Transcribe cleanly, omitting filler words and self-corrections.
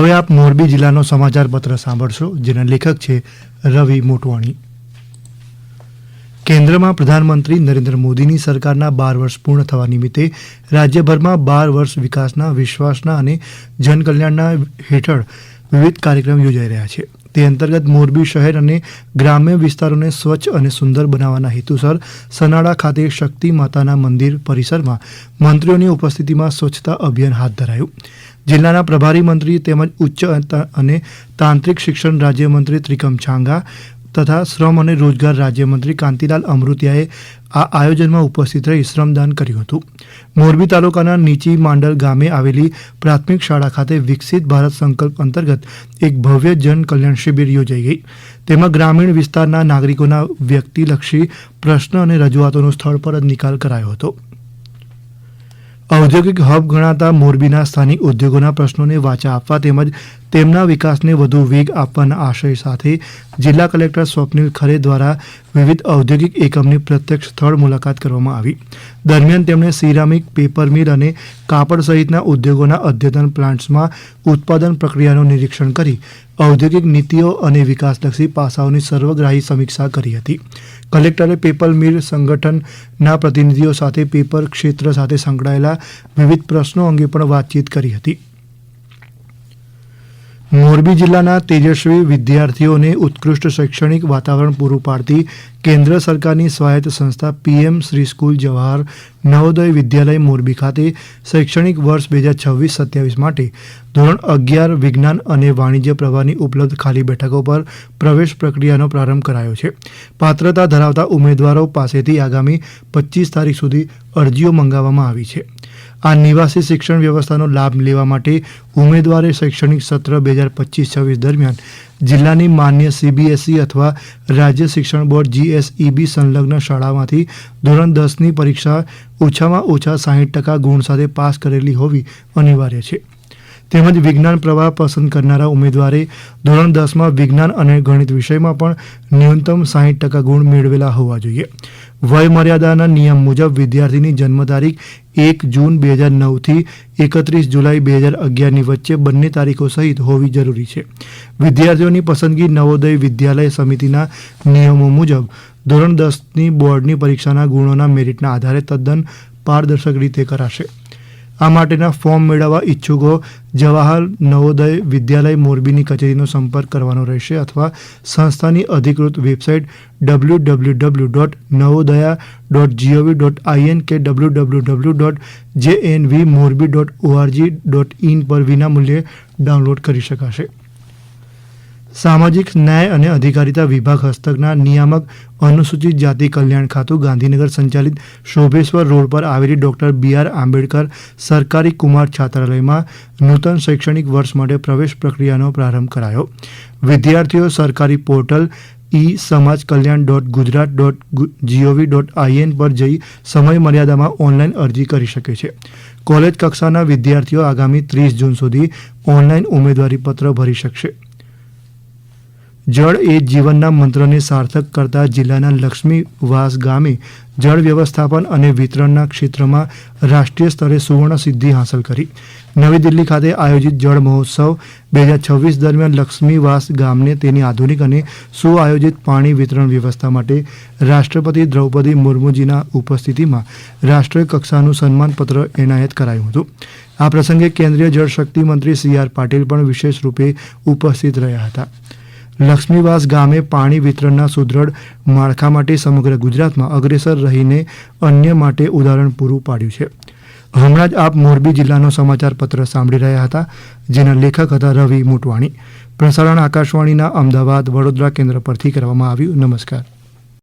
હવે આપ મોરબી જિલ્લાનો સમાચાર પત્ર સાંભળશો, જેના લેખક છે રવિ મોટવાણી। કેન્દ્રમાં પ્રધાનમંત્રી નરેન્દ્ર મોદીની સરકારના 12 વર્ષ પૂર્ણ થવા નિમિત્તે રાજ્યભરમાં 12 વર્ષ વિકાસના, વિશ્વાસના અને જનકલ્યાણના હેઠળ વિવિધ કાર્યક્રમ યોજાઈ રહ્યા છે। તે અંતર્ગત મોરબી શહેર અને ગ્રામ્ય વિસ્તારોને સ્વચ્છ અને સુંદર બનાવવાના હેતુસર સનાડા ખાતે શક્તિ માતાના મંદિર પરિસરમાં મંત્રીઓની ઉપસ્થિતિમાં સ્વચ્છતા અભિયાન હાથ ધરાયું। જિલ્લાના પ્રભારી મંત્રી તેમજ ઉચ્ચ અને તાંત્રિક શિક્ષણ રાજ્યમંત્રી ત્રિકમ છાંગા તથા શ્રમ અને રોજગાર રાજ્યમંત્રી કાંતિલાલ અમૃતિયાએ આ આયોજનમાં ઉપસ્થિત રહી શ્રમદાન કર્યું હતું। મોરબી તાલુકાના નીચી માંડલ ગામે આવેલી પ્રાથમિક શાળા ખાતે વિકસિત ભારત સંકલ્પ અંતર્ગત એક ભવ્ય જન કલ્યાણ શિબિર યોજાઈ ગઈ। તેમાં ગ્રામીણ વિસ્તારના નાગરિકોના વ્યક્તિલક્ષી પ્રશ્ન અને રજૂઆતોનો સ્થળ પર જ નિકાલ કરાયો હતો। ઔદ્યોગિક હબ ગણાતા મોરબીના સ્થાનિક ઉદ્યોગોના પ્રશ્નોને વાચા આપવા તેમજ તેમના વિકાસને વધુ વેગ આપવાના આશય સાથે જિલ્લા કલેક્ટર સ્વપ્નિલ ખરે દ્વારા વિવિધ ઔદ્યોગિક એકમની પ્રત્યક્ષ સ્થળ મુલાકાત કરવામાં આવી। દરમિયાન તેમણે સિરામિક, પેપર મિલ અને કાપડ સહિતના ઉદ્યોગોના અદ્યતન પ્લાન્ટ્સમાં ઉત્પાદન પ્રક્રિયાનું નિરીક્ષણ કરી ઔદ્યોગિક નીતિઓ અને વિકાસલક્ષી પાસાઓની સર્વગ્રાહી સમીક્ષા કરી હતી। કલેક્ટરે પેપર મિલ સંગઠનના પ્રતિનિધિઓ સાથે પેપર ક્ષેત્ર સાથે સંકળાયેલા વિવિધ પ્રશ્નો અંગે પણ વાતચીત કરી હતી। મોરબી જિલ્લાના તેજસ્વી વિદ્યાર્થીઓને ઉત્કૃષ્ટ શૈક્ષણિક વાતાવરણ પૂરું પાડતી કેન્દ્ર સરકારની સ્વાયત્ત સંસ્થા PM શ્રી સ્કૂલ જવાહર નવોદય વિદ્યાલય મોરબી ખાતે શૈક્ષણિક વર્ષ 2026-27 માટે ધોરણ 11 વિજ્ઞાન અને વાણિજ્ય પ્રવાહની ઉપલબ્ધ ખાલી બેઠકો પર પ્રવેશ પ્રક્રિયાનો પ્રારંભ કરાયો છે। પાત્રતા ધરાવતા ઉમેદવારો પાસેથી આગામી 25 તારીખ સુધી અરજીઓ મંગાવવામાં આવી છે। આ નિવાસી શિક્ષણ વ્યવસ્થાનો લાભ લેવા માટે ઉમેદવારે શૈક્ષણિક સત્ર 2025-26 દરમિયાન જિલ્લાની માન્ય CBSE અથવા રાજ્ય શિક્ષણ બોર્ડ GSEB સંલગ્ન શાળામાંથી ધોરણ 10ની પરીક્ષા ઓછામાં ઓછા 60% ગુણ સાથે પાસ કરેલી હોવી અનિવાર્ય છે। તેમજ વિજ્ઞાન પ્રવાહ પસંદ કરનારા ઉમેદવારે ધોરણ 10માં વિજ્ઞાન અને ગણિત વિષયમાં પણ ન્યૂનતમ 60% ગુણ મેળવેલા હોવા જોઈએ। વય મર્યાદાના નિયમ મુજબ વિદ્યાર્થીની જન્મ તારીખ 1 જૂન 2009 થી 31 જુલાઈ 2011ની વચ્ચે બંને તારીખો સહિત હોવી જરૂરી છે। વિદ્યાર્થીઓની પસંદગી નવોદય વિદ્યાલય સમિતિના નિયમો મુજબ ધોરણ 10ની બોર્ડની પરીક્ષાના ગુણોના મેરિટના આધારે તદ્દન પારદર્શક રીતે કરાશે। આ માટેના ફોર્મ મેળવવા ઈચ્છુકો જવાહર નવોદય વિદ્યાલય મોરબીની કચેરીનો સંપર્ક કરવાનો રહેશે અથવા સંસ્થાની અધિકૃત વેબસાઇટ www.navodaya.gov.in કે www.jnvmorbi.org.in પર વિનામૂલ્યે ડાઉનલોડ કરી શકાશે। સામાજિક ન્યાય અને અધિકારિતા વિભાગ હસ્તકના નિયામક અનુસૂચિત જાતિ કલ્યાણ ખાતું ગાંધીનગર સંચાલિત શોભેશ્વર રોડ પર આવેલી ડૉક્ટર BR આંબેડકર સરકારી કુમાર છાત્રાલયમાં નૂતન શૈક્ષણિક વર્ષ માટે પ્રવેશ પ્રક્રિયાનો પ્રારંભ કરાયો। વિદ્યાર્થીઓ સરકારી પોર્ટલ samajkalyan.gujarat.gov.in પર જઈ સમય મર્યાદામાં ઓનલાઈન અરજી કરી શકે છે। કોલેજ કક્ષાના વિદ્યાર્થીઓ આગામી 30 જૂન સુધી ઓનલાઈન ઉમેદવારી પત્ર ભરી શકશે। જળ એ જીવનના મંત્રને સાર્થક કરતા જિલ્લાના લક્ષ્મીવાસ ગામે જળ વ્યવસ્થાપન અને વિતરણના ક્ષેત્રમાં રાષ્ટ્રીય સ્તરે સુવર્ણ સિદ્ધિ હાંસલ કરી। નવી દિલ્હી ખાતે આયોજિત જળ મહોત્સવ 2026 દરમિયાન લક્ષ્મીવાસ ગામને તેની આધુનિક અને સુઆયોજિત પાણી વિતરણ વ્યવસ્થા માટે રાષ્ટ્રપતિ દ્રૌપદી મુર્મુજીના ઉપસ્થિતિમાં રાષ્ટ્રીય કક્ષાનું સન્માનપત્ર એનાયત કરાયું હતું। આ પ્રસંગે કેન્દ્રીય જળશક્તિ મંત્રી CR પાટીલ પણ વિશેષ રૂપે ઉપસ્થિત રહ્યા હતા। લક્ષ્મીવાસ ગામે પાણી વિતરણના સુદૃઢ માળખા માટે સમગ્ર ગુજરાતમાં અગ્રેસર રહીને અન્ય માટે ઉદાહરણ પૂરું પાડ્યું છે। હમણાં જ આપ મોરબી જિલ્લાનો સમાચાર પત્ર સાંભળી રહ્યા હતા, જેના લેખક હતા રવિ મોટવાણી। પ્રસારણ આકાશવાણીના અમદાવાદ, વડોદરા કેન્દ્ર પરથી કરવામાં આવ્યું। નમસ્કાર।